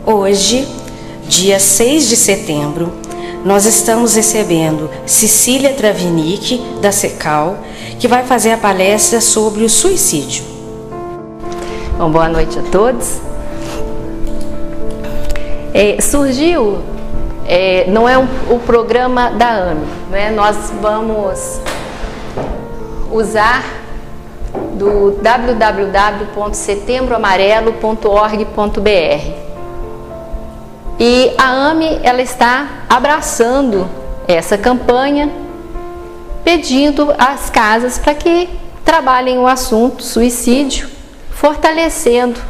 Hoje, dia 6 de setembro, nós estamos recebendo Cecília Travinick, da CECAL, que vai fazer a palestra sobre o suicídio. Bom, boa noite a todos. Surgiu, não é o programa da AME, né? Nós vamos usar do www.setembroamarelo.org.br. E a AME, ela está abraçando essa campanha, pedindo às casas para que trabalhem o assunto suicídio, fortalecendo,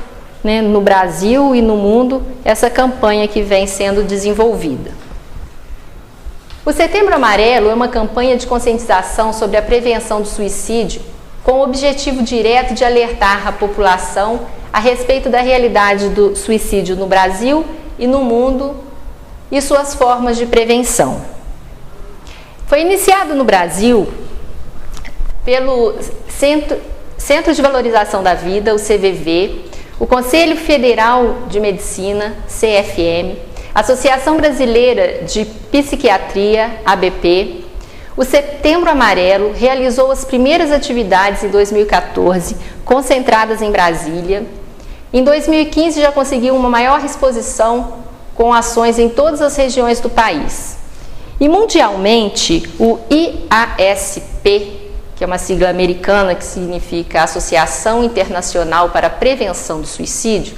né, no Brasil e no mundo essa campanha que vem sendo desenvolvida. O Setembro Amarelo é uma campanha de conscientização sobre a prevenção do suicídio com o objetivo direto de alertar a população a respeito da realidade do suicídio no Brasil e no mundo e suas formas de prevenção. Foi iniciado no Brasil pelo Centro de Valorização da Vida, o CVV, o Conselho Federal de Medicina, CFM, Associação Brasileira de Psiquiatria, ABP. O Setembro Amarelo realizou as primeiras atividades em 2014, concentradas em Brasília. Em 2015 já conseguiu uma maior exposição com ações em todas as regiões do país. E mundialmente, o IASP, que é uma sigla americana que significa Associação Internacional para a Prevenção do Suicídio,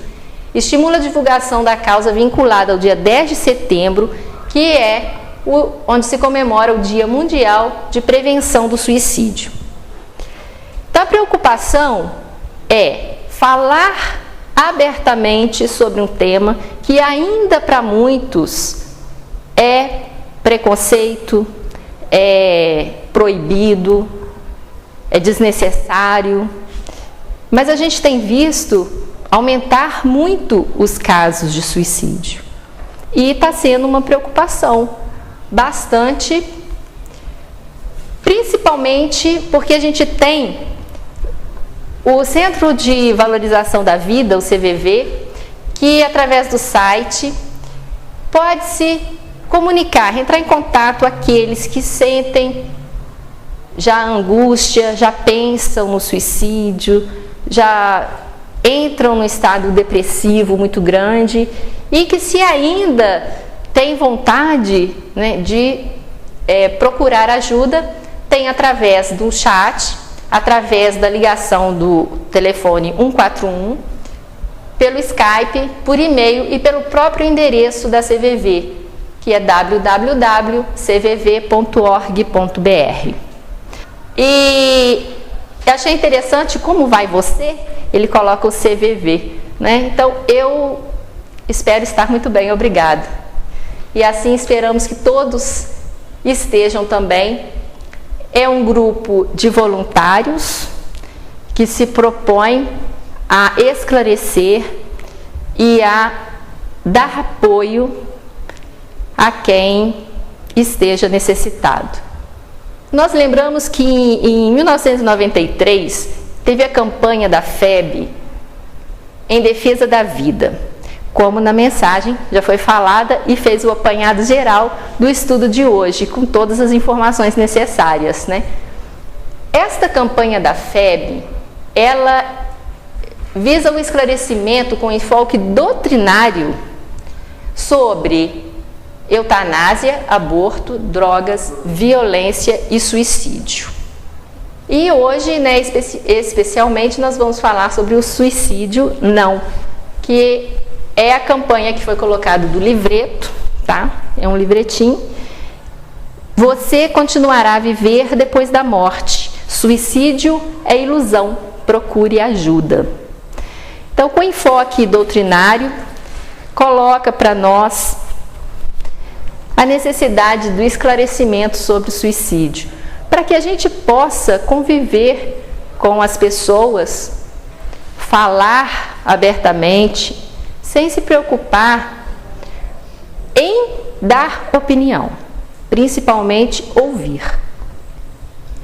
estimula a divulgação da causa vinculada ao dia 10 de setembro, que é onde se comemora o Dia Mundial de Prevenção do Suicídio. Então, a preocupação é falar abertamente sobre um tema que ainda para muitos é preconceito, é proibido, é desnecessário, mas a gente tem visto aumentar muito os casos de suicídio e está sendo uma preocupação bastante, principalmente porque a gente tem o Centro de Valorização da Vida, o CVV, que através do site pode se comunicar, entrar em contato aqueles que sentem já angústia, já pensam no suicídio, já entram no estado depressivo muito grande e que se ainda tem vontade, né, de procurar ajuda, tem através do chat, através da ligação do telefone 141, pelo Skype, por e-mail e pelo próprio endereço da CVV, que é www.cvv.org.br. E achei interessante como vai você, ele coloca o CVV, né? Então eu espero estar muito bem, obrigada. E assim esperamos que todos estejam também. É um grupo de voluntários que se propõe a esclarecer e a dar apoio a quem esteja necessitado. Nós lembramos que em 1993 teve a campanha da FEB em defesa da vida, como na mensagem já foi falada e fez o apanhado geral do estudo de hoje, com todas as informações necessárias, né? Esta campanha da FEB, ela visa o esclarecimento com enfoque doutrinário sobre eutanásia, aborto, drogas, violência e suicídio. E hoje, né, especialmente, nós vamos falar sobre o suicídio não, que é a campanha que foi colocada do livreto, tá? É um livretinho. Você continuará a viver depois da morte. Suicídio é ilusão. Procure ajuda. Então, com enfoque doutrinário, coloca para nós a necessidade do esclarecimento sobre o suicídio, para que a gente possa conviver com as pessoas, falar abertamente, sem se preocupar em dar opinião, principalmente ouvir.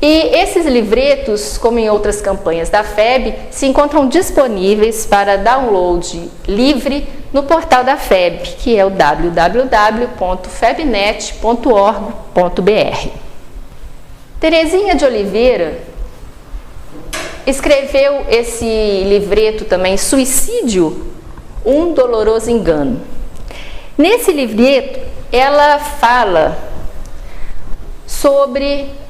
E esses livretos, como em outras campanhas da FEB, se encontram disponíveis para download livre no portal da FEB, que é o www.febnet.org.br. Terezinha de Oliveira escreveu esse livreto também, Suicídio, um doloroso engano. Nesse livreto, ela fala sobre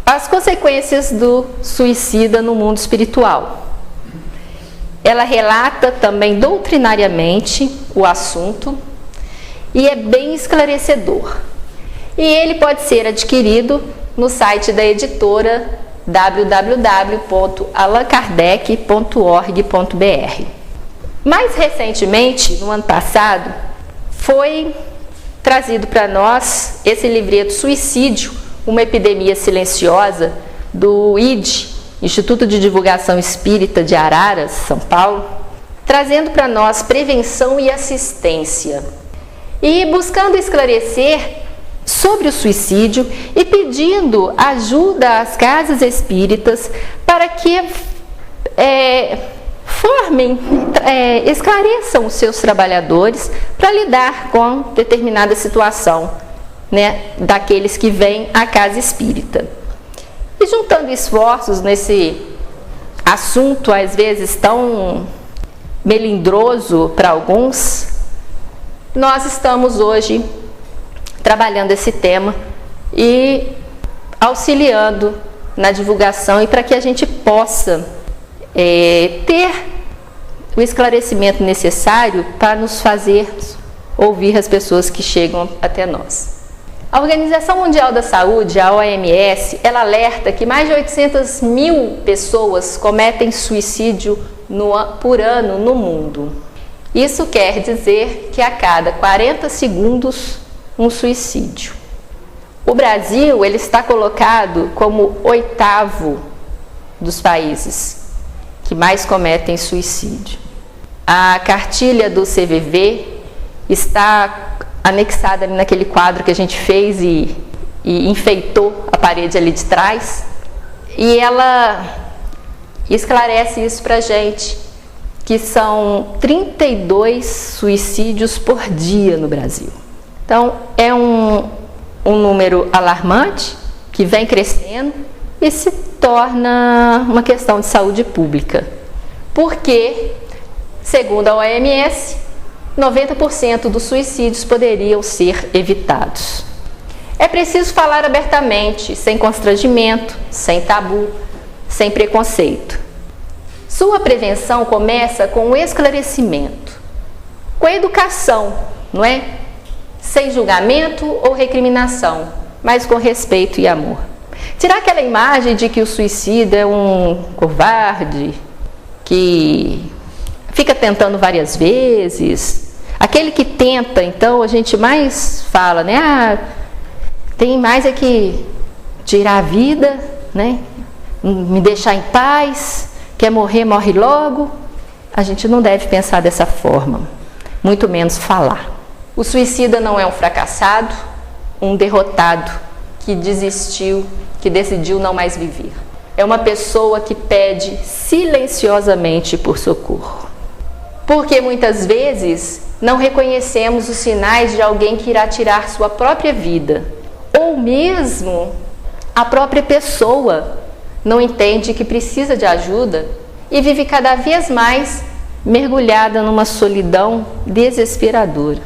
as consequências do suicida no mundo espiritual. Ela relata também doutrinariamente o assunto e é bem esclarecedor. E ele pode ser adquirido no site da editora www.alankardec.org.br. Mais recentemente, no ano passado, foi trazido para nós esse livreto Suicídio, uma epidemia silenciosa, do ID, Instituto de Divulgação Espírita de Araras, São Paulo, trazendo para nós prevenção e assistência. E buscando esclarecer sobre o suicídio e pedindo ajuda às casas espíritas para que esclareçam os seus trabalhadores para lidar com determinada situação, né, daqueles que vêm à casa espírita. E juntando esforços nesse assunto, às vezes tão melindroso para alguns, nós estamos hoje trabalhando esse tema e auxiliando na divulgação e para que a gente possa ter o esclarecimento necessário para nos fazer ouvir as pessoas que chegam até nós. A Organização Mundial da Saúde, a OMS, ela alerta que mais de 800 mil pessoas cometem suicídio por ano no mundo. Isso quer dizer que a cada 40 segundos um suicídio. O Brasil ele está colocado como 8º dos países que mais cometem suicídio. A cartilha do CVV está anexada ali naquele quadro que a gente fez e enfeitou a parede ali de trás, e ela esclarece isso para a gente, que são 32 suicídios por dia no Brasil. Então, é um número alarmante, que vem crescendo e se torna uma questão de saúde pública. Porque, segundo a OMS, 90% dos suicídios poderiam ser evitados. É preciso falar abertamente, sem constrangimento, sem tabu, sem preconceito. Sua prevenção começa com o esclarecimento, com a educação, não é? Sem julgamento ou recriminação, mas com respeito e amor. Tirar aquela imagem de que o suicida é um covarde, que fica tentando várias vezes. Aquele que tenta, então, a gente mais fala, né? Tem mais é que tirar a vida, né? Me deixar em paz, quer morrer, morre logo. A gente não deve pensar dessa forma, muito menos falar. O suicida não é um fracassado, um derrotado que desistiu, que decidiu não mais viver. É uma pessoa que pede silenciosamente por socorro. Porque muitas vezes não reconhecemos os sinais de alguém que irá tirar sua própria vida, ou mesmo a própria pessoa não entende que precisa de ajuda e vive cada vez mais mergulhada numa solidão desesperadora.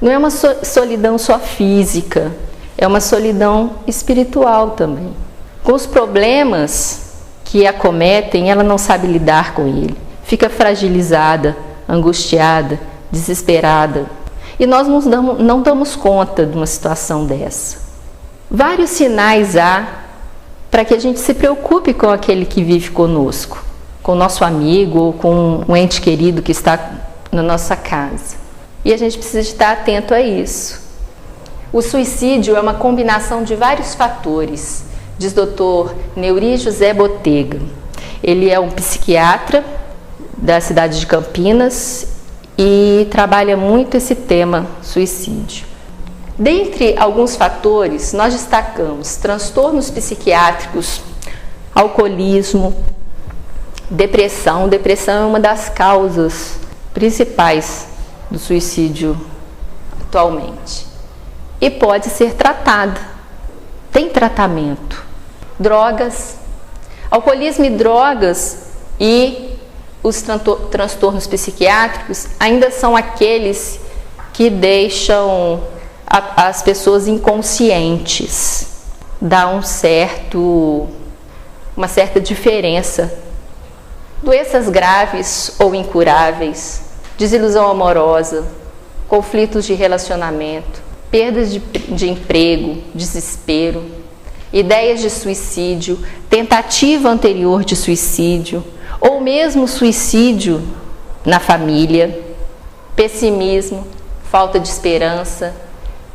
Não é uma solidão só física, é uma solidão espiritual também. Com os problemas que acometem, ela não sabe lidar com ele. Fica fragilizada, angustiada, desesperada. E nós não damos conta de uma situação dessa. Vários sinais há para que a gente se preocupe com aquele que vive conosco, com o nosso amigo ou com um ente querido que está na nossa casa. E a gente precisa estar atento a isso. O suicídio é uma combinação de vários fatores, diz Dr. Neuri José Botega. Ele é um psiquiatra da cidade de Campinas e trabalha muito esse tema, suicídio. Dentre alguns fatores, nós destacamos transtornos psiquiátricos, alcoolismo, depressão. Depressão é uma das causas principais do suicídio atualmente e pode ser tratada, tem tratamento. Drogas, alcoolismo e drogas e os transtornos psiquiátricos ainda são aqueles que deixam as pessoas inconscientes, dá uma certa diferença. Doenças graves ou incuráveis, desilusão amorosa, conflitos de relacionamento, perdas de emprego, desespero, ideias de suicídio, tentativa anterior de suicídio, ou mesmo suicídio na família, pessimismo, falta de esperança,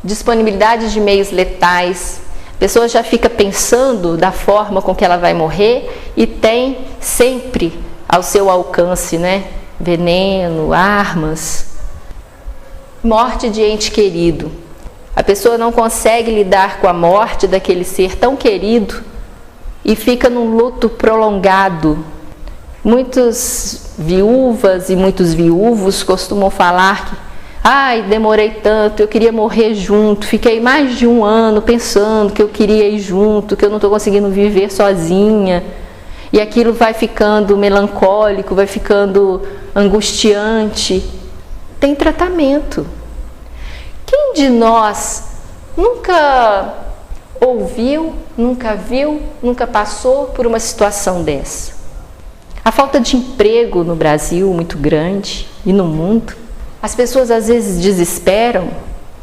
disponibilidade de meios letais. A pessoa já fica pensando da forma com que ela vai morrer e tem sempre ao seu alcance, né? Veneno, armas. Morte de ente querido. A pessoa não consegue lidar com a morte daquele ser tão querido e fica num luto prolongado. Muitas viúvas e muitos viúvos costumam falar que ai, demorei tanto, eu queria morrer junto, fiquei mais de 1 ano pensando que eu queria ir junto, que eu não estou conseguindo viver sozinha. E aquilo vai ficando melancólico, vai ficando angustiante. Tem tratamento. Quem de nós nunca ouviu, nunca viu, nunca passou por uma situação dessa? A falta de emprego no Brasil muito grande e no mundo. As pessoas às vezes desesperam,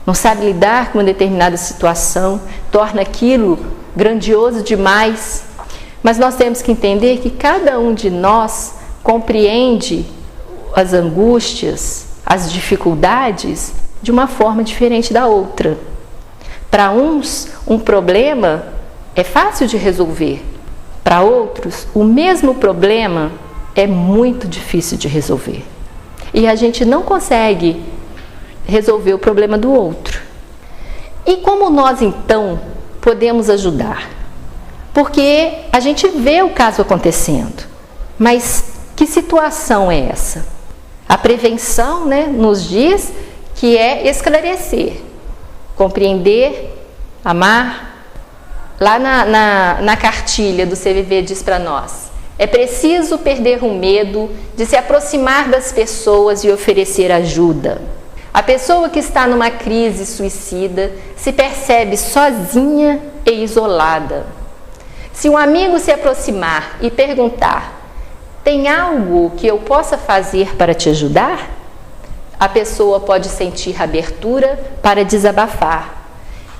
não sabem lidar com uma determinada situação, torna aquilo grandioso demais. Mas nós temos que entender que cada um de nós compreende as angústias, as dificuldades de uma forma diferente da outra. Para uns, um problema é fácil de resolver. Para outros, o mesmo problema é muito difícil de resolver. E a gente não consegue resolver o problema do outro. E como nós, então, podemos ajudar? Porque a gente vê o caso acontecendo. Mas que situação é essa? A prevenção, né, nos diz que é esclarecer, compreender, amar. Lá na cartilha do CVV diz para nós: é preciso perder o medo de se aproximar das pessoas e oferecer ajuda. A pessoa que está numa crise suicida se percebe sozinha e isolada. Se um amigo se aproximar e perguntar: tem algo que eu possa fazer para te ajudar? A pessoa pode sentir abertura para desabafar.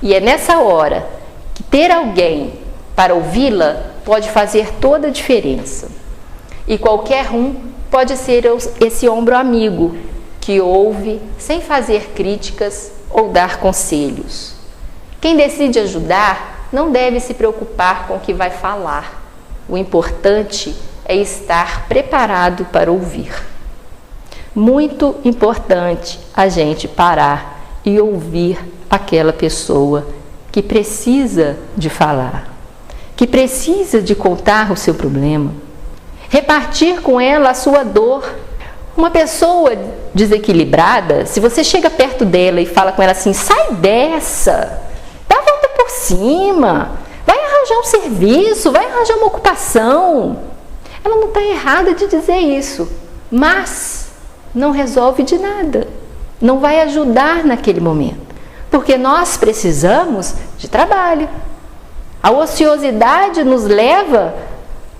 E é nessa hora que ter alguém para ouvi-la pode fazer toda a diferença. E qualquer um pode ser esse ombro amigo que ouve sem fazer críticas ou dar conselhos. Quem decide ajudar não deve se preocupar com o que vai falar. O importante é estar preparado para ouvir. Muito importante a gente parar e ouvir aquela pessoa que precisa de falar, que precisa de contar o seu problema, repartir com ela a sua dor. Uma pessoa desequilibrada, se você chega perto dela e fala com ela assim: sai dessa, dá a volta por cima, vai arranjar um serviço, vai arranjar uma ocupação. Ela não está errada de dizer isso, mas não resolve de nada, não vai ajudar naquele momento, porque nós precisamos de trabalho. A ociosidade nos leva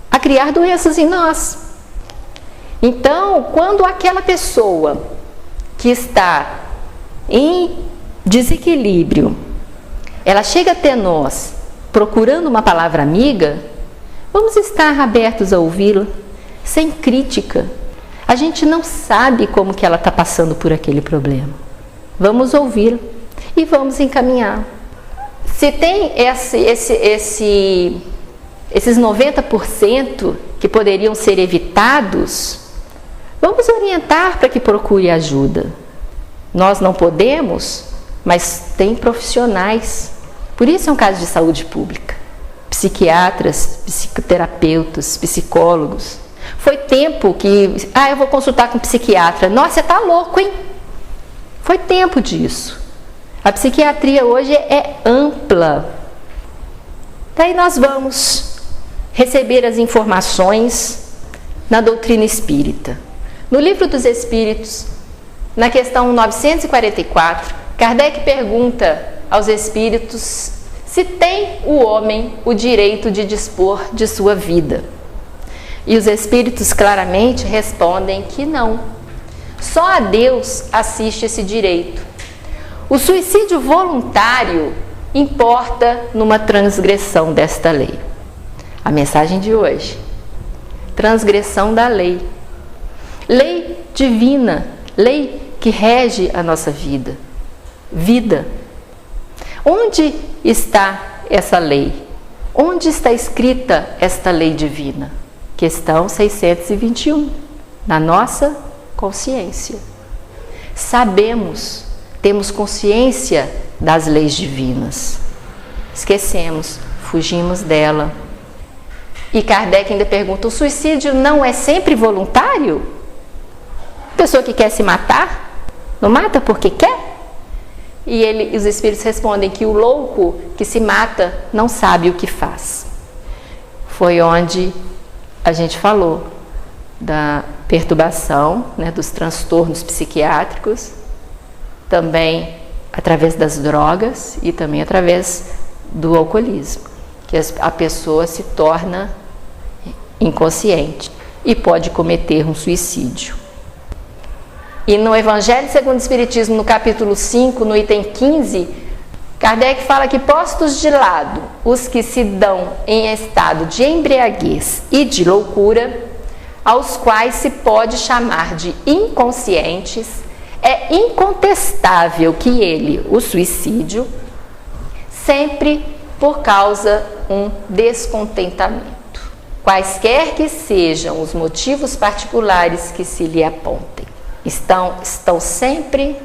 a criar doenças em nós. Então, quando aquela pessoa que está em desequilíbrio, ela chega até nós procurando uma palavra amiga, vamos estar abertos a ouvi-la, sem crítica. A gente não sabe como que ela está passando por aquele problema. Vamos ouvi-la e vamos encaminhar. Se tem esses 90% que poderiam ser evitados, vamos orientar para que procure ajuda. Nós não podemos mas tem profissionais. Por isso é um caso de saúde pública. Psiquiatras, psicoterapeutas, psicólogos. Foi tempo que, eu vou consultar com um psiquiatra. Nossa, você tá louco, hein? Foi tempo disso. A psiquiatria hoje é ampla. Daí nós vamos receber as informações na doutrina espírita. No Livro dos Espíritos, na questão 944, Kardec pergunta aos espíritos se tem o homem o direito de dispor de sua vida. E os espíritos claramente respondem que não. Só a Deus assiste esse direito. O suicídio voluntário importa numa transgressão desta lei. A mensagem de hoje: transgressão da lei. Lei divina, lei que rege a nossa vida. Vida. Onde está essa lei? Onde está escrita esta lei divina? Questão 621. Na nossa consciência. Sabemos, temos consciência das leis divinas. Esquecemos, fugimos dela. E Kardec ainda pergunta: o suicídio não é sempre voluntário? Pessoa que quer se matar, não mata porque quer? E os espíritos respondem que o louco que se mata não sabe o que faz. Foi onde a gente falou da perturbação, dos transtornos psiquiátricos, também através das drogas e também através do alcoolismo, que a pessoa se torna inconsciente e pode cometer um suicídio. E no Evangelho segundo o Espiritismo, no capítulo 5, no item 15, Kardec fala que, postos de lado os que se dão em estado de embriaguez e de loucura, aos quais se pode chamar de inconscientes, é incontestável que ele, o suicídio, sempre por causa um descontentamento, quaisquer que sejam os motivos particulares que se lhe apontem. Estão sempre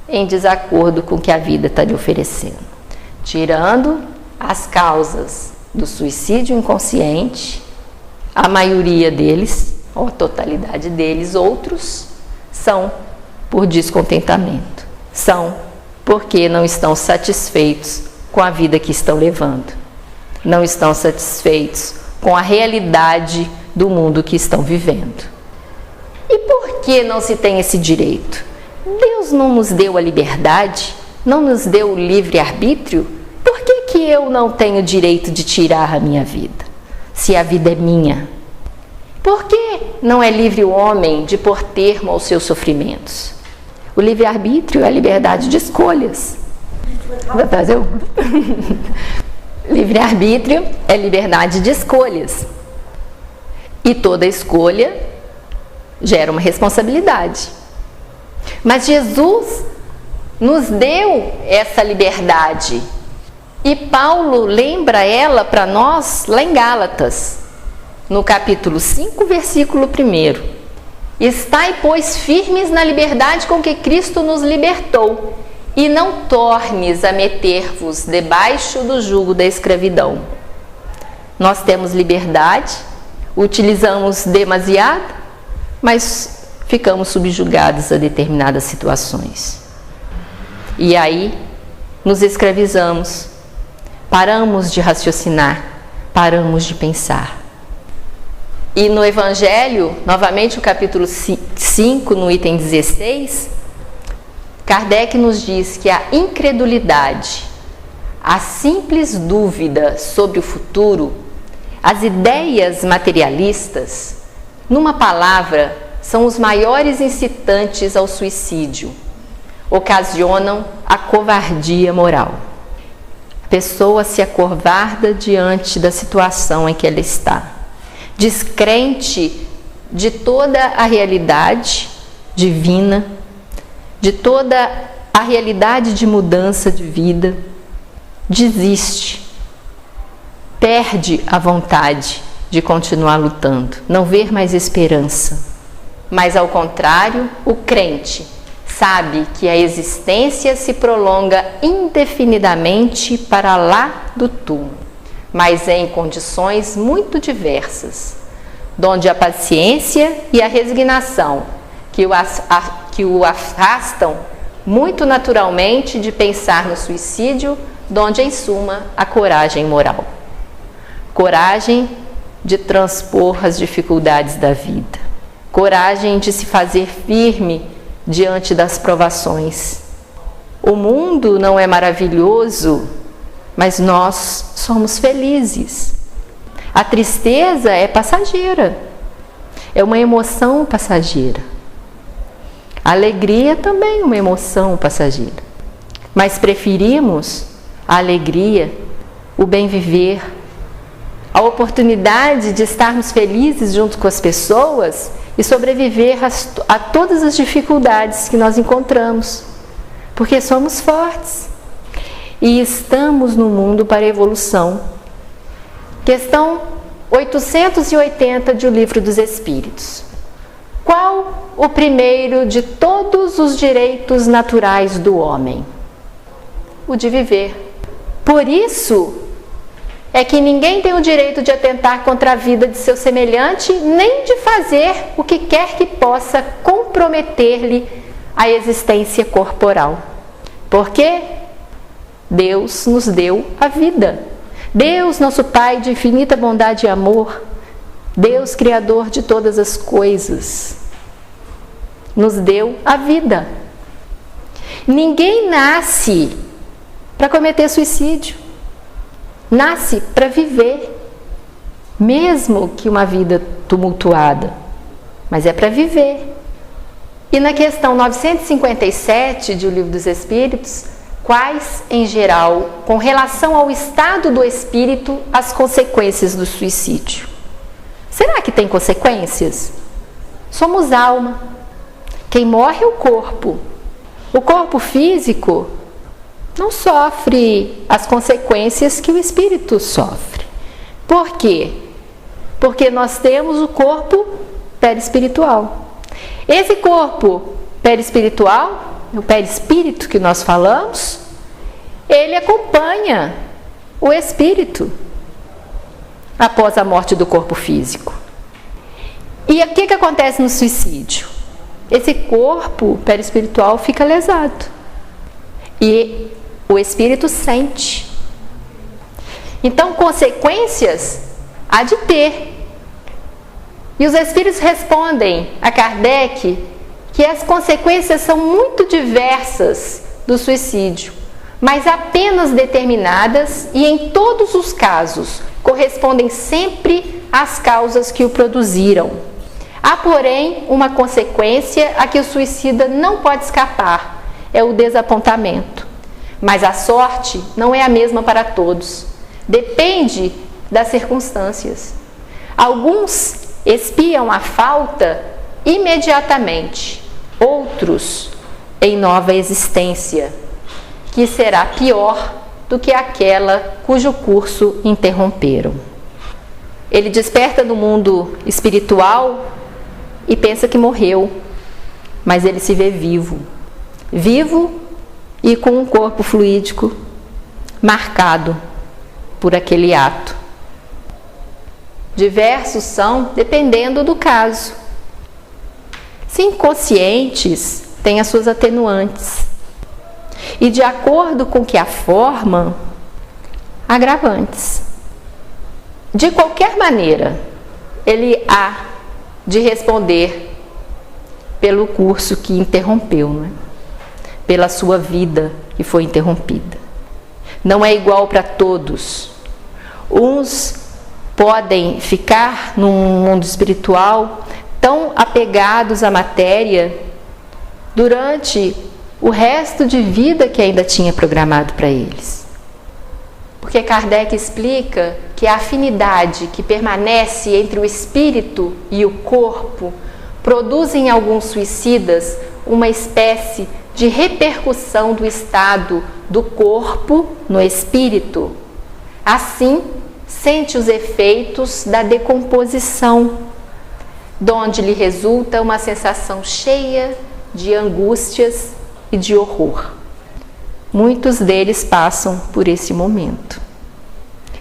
em desacordo com o que a vida está lhe oferecendo. Tirando as causas do suicídio inconsciente, a maioria deles, ou a totalidade deles, outros, são por descontentamento. São porque não estão satisfeitos com a vida que estão levando. Não estão satisfeitos com a realidade do mundo que estão vivendo. E por que não se tem esse direito? Deus não nos deu a liberdade? Não nos deu o livre-arbítrio? Por que eu não tenho direito de tirar a minha vida, se a vida é minha? Por que não é livre o homem de pôr termo aos seus sofrimentos? O livre-arbítrio é a liberdade de escolhas. Vai fazer um? Livre-arbítrio é liberdade de escolhas. E toda escolha gera uma responsabilidade. Mas Jesus nos deu essa liberdade. E Paulo lembra ela para nós lá em Gálatas, no capítulo 5, versículo 1. Estai, pois, firmes na liberdade com que Cristo nos libertou, e não tornes a meter-vos debaixo do jugo da escravidão. Nós temos liberdade, utilizamos demasiado, mas ficamos subjugados a determinadas situações. E aí nos escravizamos, paramos de raciocinar, paramos de pensar. E no Evangelho, novamente o capítulo 5, no item 16, Kardec nos diz que a incredulidade, a simples dúvida sobre o futuro, as ideias materialistas, numa palavra, são os maiores incitantes ao suicídio, ocasionam a covardia moral. A pessoa se acovarda diante da situação em que ela está, descrente de toda a realidade divina, de toda a realidade de mudança de vida, desiste, perde a vontade de continuar lutando, não ver mais esperança. Mas ao contrário, o crente sabe que a existência se prolonga indefinidamente para lá do túmulo, mas em condições muito diversas, donde a paciência e a resignação que o afastam muito naturalmente de pensar no suicídio, donde em suma a coragem moral. Coragem de transpor as dificuldades da vida. Coragem de se fazer firme diante das provações. O mundo não é maravilhoso, mas nós somos felizes. A tristeza é passageira, é uma emoção passageira. A alegria também é uma emoção passageira. Mas preferimos a alegria, o bem viver, a oportunidade de estarmos felizes junto com as pessoas e sobreviver a todas as dificuldades que nós encontramos, porque somos fortes e estamos no mundo para a evolução. Questão 880 de O Livro dos Espíritos. Qual o primeiro de todos os direitos naturais do homem? O de viver. Por isso é que ninguém tem o direito de atentar contra a vida de seu semelhante, nem de fazer o que quer que possa comprometer-lhe a existência corporal. Porque Deus nos deu a vida. Deus, nosso Pai de infinita bondade e amor, Deus, Criador de todas as coisas, nos deu a vida. Ninguém nasce para cometer suicídio. Nasce para viver, mesmo que uma vida tumultuada, mas é para viver. E na questão 957 de O Livro dos Espíritos, quais, em geral, com relação ao estado do espírito, as consequências do suicídio? Será que tem consequências? Somos alma. Quem morre é o corpo. O corpo físico não sofre as consequências que o espírito sofre. Por quê? Porque nós temos o corpo perispiritual. Esse corpo perispiritual, o perispírito que nós falamos, ele acompanha o espírito após a morte do corpo físico. E o que acontece no suicídio? Esse corpo perispiritual fica lesado. E o espírito sente. Então, consequências há de ter. E os espíritos respondem a Kardec que as consequências são muito diversas do suicídio, mas apenas determinadas e, em todos os casos, correspondem sempre às causas que o produziram. Há, porém, uma consequência a que o suicida não pode escapar, é o desapontamento. Mas a sorte não é a mesma para todos. Depende das circunstâncias. Alguns expiam a falta imediatamente, outros em nova existência, que será pior do que aquela cujo curso interromperam. Ele desperta no mundo espiritual e pensa que morreu, mas ele se vê vivo. Vivo e com um corpo fluídico marcado por aquele ato. Diversos são, dependendo do caso. Se inconscientes, têm as suas atenuantes. E de acordo com que a formam, agravantes. De qualquer maneira, ele há de responder pelo curso que interrompeu, não é? Pela sua vida que foi interrompida. Não é igual para todos. Uns podem ficar num mundo espiritual tão apegados à matéria durante o resto de vida que ainda tinha programado para eles. Porque Kardec explica que a afinidade que permanece entre o espírito e o corpo produz em alguns suicidas uma espécie de repercussão do estado do corpo no espírito. Assim, sente os efeitos da decomposição, donde lhe resulta uma sensação cheia de angústias e de horror. Muitos deles passam por esse momento.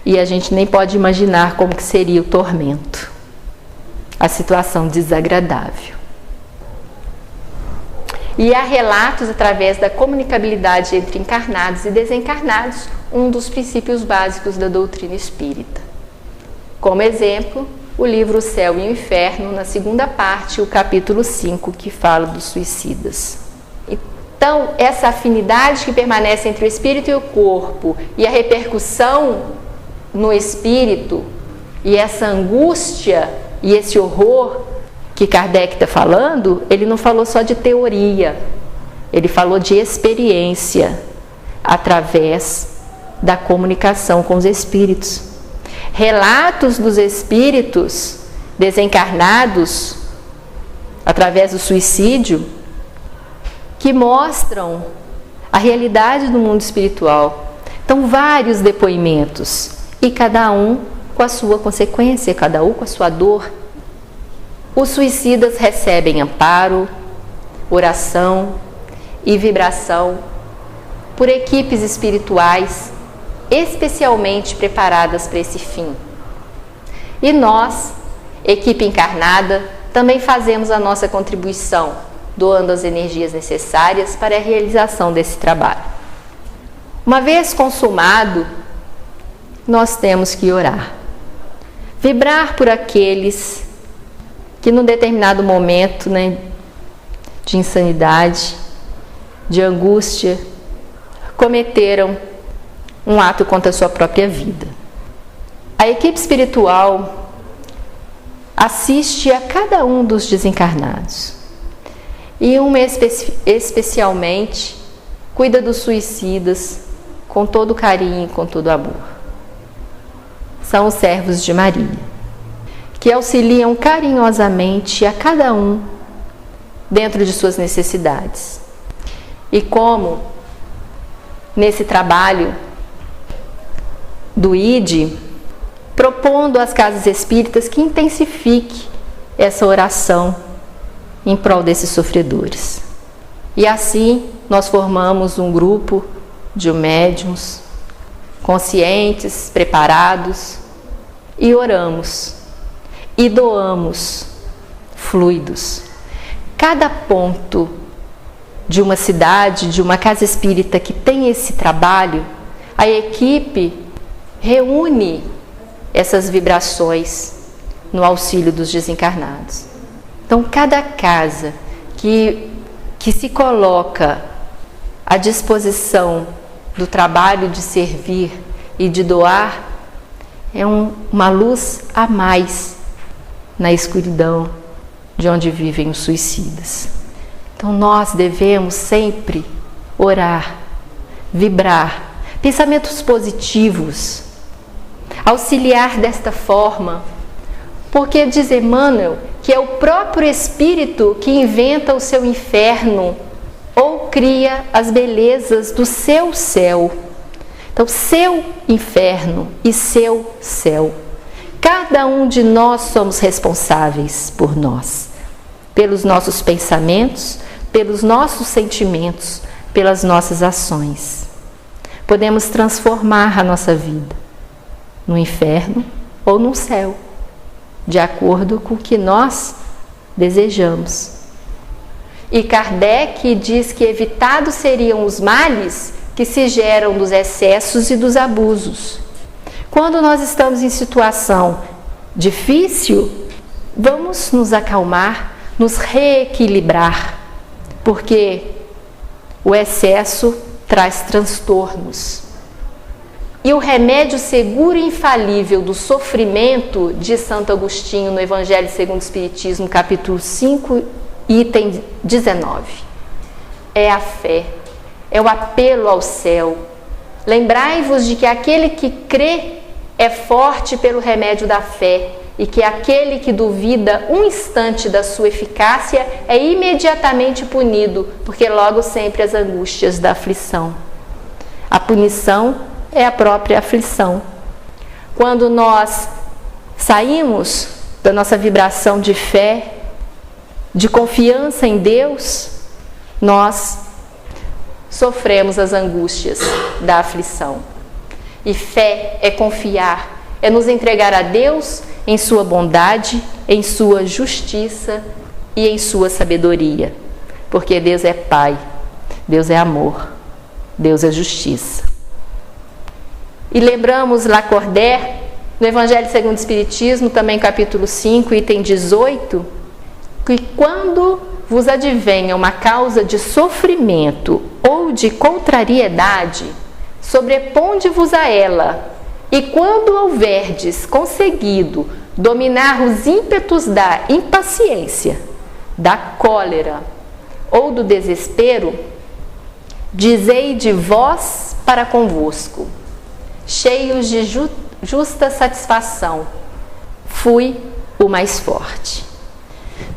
E a gente nem pode imaginar como que seria o tormento, a situação desagradável. E há relatos através da comunicabilidade entre encarnados e desencarnados, um dos princípios básicos da doutrina espírita. Como exemplo, o livro O Céu e o Inferno, na segunda parte, o capítulo 5, que fala dos suicidas. Então, essa afinidade que permanece entre o espírito e o corpo e a repercussão no espírito e essa angústia e esse horror que Kardec está falando, ele não falou só de teoria, ele falou de experiência através da comunicação com os espíritos. Relatos dos espíritos desencarnados através do suicídio que mostram a realidade do mundo espiritual. Então, vários depoimentos e cada um com a sua consequência, cada um com a sua dor. Os suicidas recebem amparo, oração e vibração por equipes espirituais especialmente preparadas para esse fim. E nós, equipe encarnada, também fazemos a nossa contribuição, doando as energias necessárias para a realização desse trabalho. Uma vez consumado, nós temos que orar. Vibrar por aqueles que num determinado momento, de insanidade, de angústia, cometeram um ato contra a sua própria vida. A equipe espiritual assiste a cada um dos desencarnados e uma especialmente cuida dos suicidas com todo carinho e com todo amor. São os servos de Maria, que auxiliam carinhosamente a cada um dentro de suas necessidades. E como nesse trabalho do ID, propondo às casas espíritas que intensifique essa oração em prol desses sofredores. E assim nós formamos um grupo de médiuns conscientes, preparados, e oramos e doamos fluidos. Cada ponto de uma cidade, de uma casa espírita que tem esse trabalho, a equipe reúne essas vibrações no auxílio dos desencarnados. Então, cada casa que se coloca à disposição do trabalho de servir e de doar é uma luz a mais na escuridão de onde vivem os suicidas. Então, nós devemos sempre orar, vibrar, pensamentos positivos, auxiliar desta forma, porque diz Emmanuel que é o próprio Espírito que inventa o seu inferno ou cria as belezas do seu céu. Então, seu inferno e seu céu. Cada um de nós somos responsáveis por nós, pelos nossos pensamentos, pelos nossos sentimentos, pelas nossas ações. Podemos transformar a nossa vida no inferno ou no céu, de acordo com o que nós desejamos. E Kardec diz que evitados seriam os males que se geram dos excessos e dos abusos. Quando nós estamos em situação difícil, vamos nos acalmar, nos reequilibrar, porque o excesso traz transtornos. E o remédio seguro e infalível do sofrimento, diz Santo Agostinho no Evangelho segundo o Espiritismo, capítulo 5, item 19, é a fé, é o apelo ao céu. Lembrai-vos de que aquele que crê é forte pelo remédio da fé, e que aquele que duvida um instante da sua eficácia é imediatamente punido, porque logo sempre as angústias da aflição. A punição é a própria aflição. Quando nós saímos da nossa vibração de fé, de confiança em Deus, nós sofremos as angústias da aflição. E fé é confiar, é nos entregar a Deus em sua bondade, em sua justiça e em sua sabedoria. Porque Deus é Pai, Deus é amor, Deus é justiça. E lembramos Lacordaire, no Evangelho segundo o Espiritismo, também capítulo 5, item 18, que quando vos advenha uma causa de sofrimento ou de contrariedade, sobreponde-vos a ela, e quando houverdes conseguido dominar os ímpetos da impaciência, da cólera ou do desespero, dizei de vós para convosco, cheios de justa satisfação, fui o mais forte.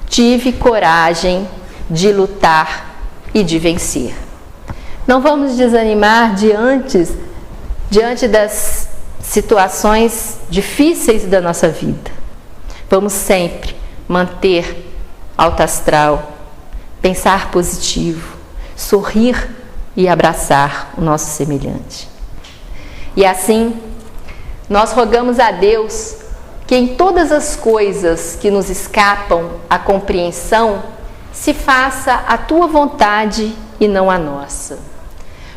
Tive coragem de lutar e de vencer. Não vamos desanimar diante das situações difíceis da nossa vida. Vamos sempre manter alto astral, pensar positivo, sorrir e abraçar o nosso semelhante. E assim, nós rogamos a Deus que em todas as coisas que nos escapam à compreensão, se faça a tua vontade e não a nossa.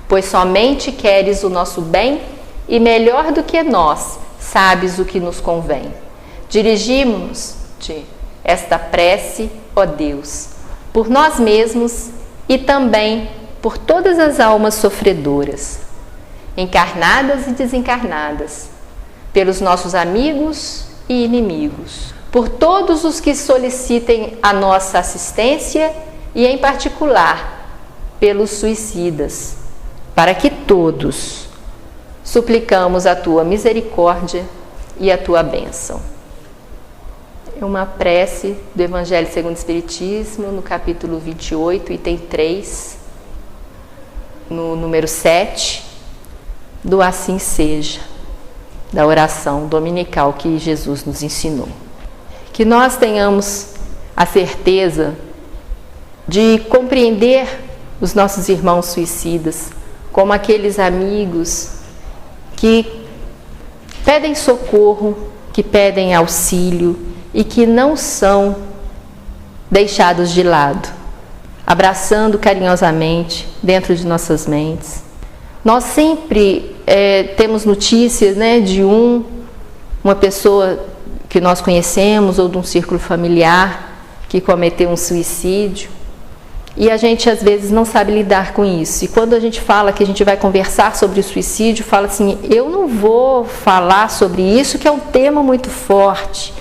Pois somente queres o nosso bem e melhor do que nós, sabes o que nos convém. Dirigimos-te esta prece, ó Deus, por nós mesmos e também por todas as almas sofredoras, encarnadas e desencarnadas, pelos nossos amigos e inimigos, por todos os que solicitem a nossa assistência e, em particular, pelos suicidas, para que todos suplicamos a tua misericórdia e a tua bênção. É uma prece do Evangelho segundo o Espiritismo, no capítulo 28, item 3, no número 7, do Assim Seja, da oração dominical que Jesus nos ensinou. Que nós tenhamos a certeza de compreender os nossos irmãos suicidas como aqueles amigos que pedem socorro, que pedem auxílio e que não são deixados de lado, abraçando carinhosamente dentro de nossas mentes. Nós sempre temos notícias, de uma pessoa que nós conhecemos ou de um círculo familiar que cometeu um suicídio, e a gente às vezes não sabe lidar com isso. E quando a gente fala que a gente vai conversar sobre o suicídio, fala assim: eu não vou falar sobre isso, que é um tema muito forte,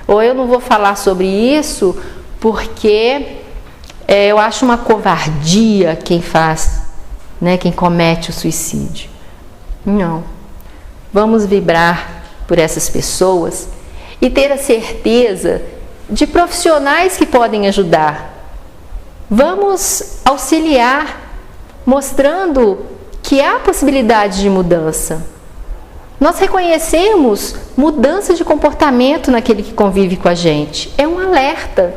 ou eu não vou falar sobre isso porque eu acho uma covardia quem faz, quem comete o suicídio. Não. Vamos vibrar por essas pessoas e ter a certeza de profissionais que podem ajudar. Vamos auxiliar, mostrando que há possibilidade de mudança. Nós reconhecemos mudança de comportamento naquele que convive com a gente. É um alerta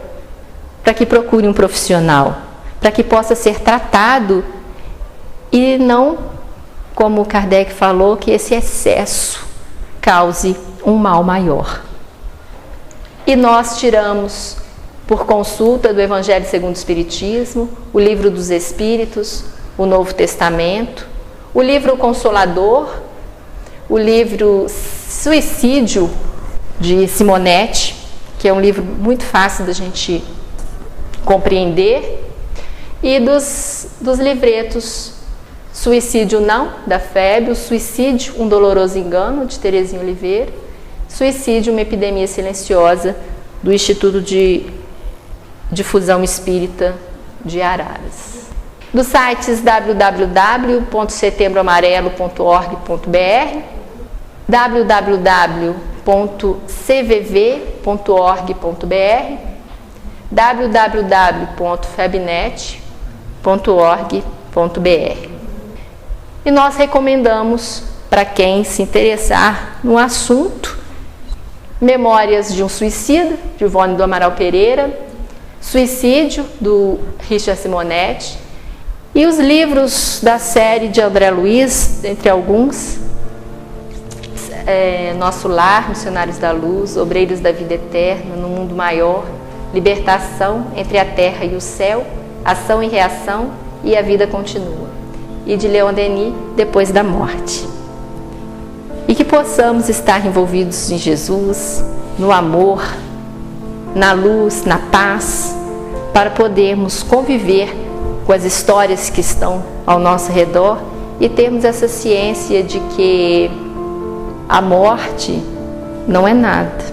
para que procure um profissional, para que possa ser tratado e não, como Kardec falou, que esse excesso cause um mal maior. E nós tiramos, por consulta do Evangelho segundo o Espiritismo, o Livro dos Espíritos, o Novo Testamento, o livro Consolador, o livro Suicídio, de Simonetti, que é um livro muito fácil da gente compreender, e dos livretos Suicídio Não, da FEB, o Suicídio, um Doloroso Engano, de Terezinha Oliveira, Suicídio, uma Epidemia Silenciosa, do Instituto de Difusão Espírita de Araras. Dos sites www.setembroamarelo.org.br, www.cvv.org.br, www.febnet.org.br. E nós recomendamos, para quem se interessar no assunto, Memórias de um Suicida, de Ivone do Amaral Pereira, Suicídio, do Richard Simonetti, E os livros da série de André Luiz, entre alguns, Nosso Lar, Missionários da Luz, Obreiros da Vida Eterna, No Mundo Maior, Libertação, Entre a Terra e o Céu, Ação e Reação e A Vida Continua. E de Leon Denis, Depois da Morte. E que possamos estar envolvidos em Jesus, no amor, na luz, na paz, para podermos conviver com as histórias que estão ao nosso redor e termos essa ciência de que a morte não é nada.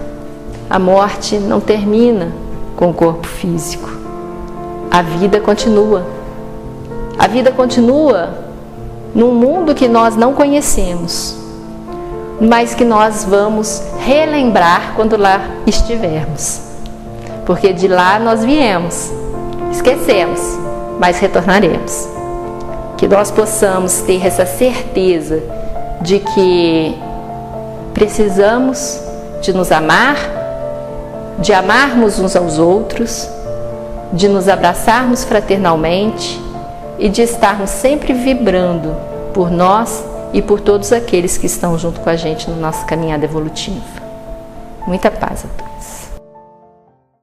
A morte não termina com o corpo físico. A vida continua. A vida continua num mundo que nós não conhecemos, mas que nós vamos relembrar quando lá estivermos. Porque de lá nós viemos, esquecemos, mas retornaremos. Que nós possamos ter essa certeza de que precisamos de nos amar, de amarmos uns aos outros, de nos abraçarmos fraternalmente e de estarmos sempre vibrando por nós e por todos aqueles que estão junto com a gente na nossa caminhada evolutiva. Muita paz a todos.